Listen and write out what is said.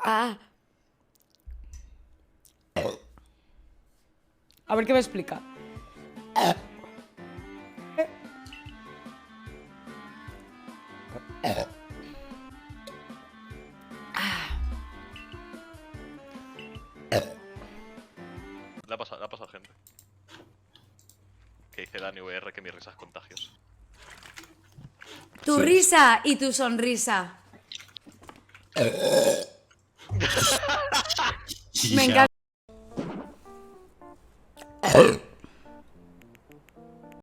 Ah. A ver qué me explica. Le ha pasado a gente. Que dice Dani VR que mi risa es contagiosa. Tu risa y tu sonrisa. Me encanta.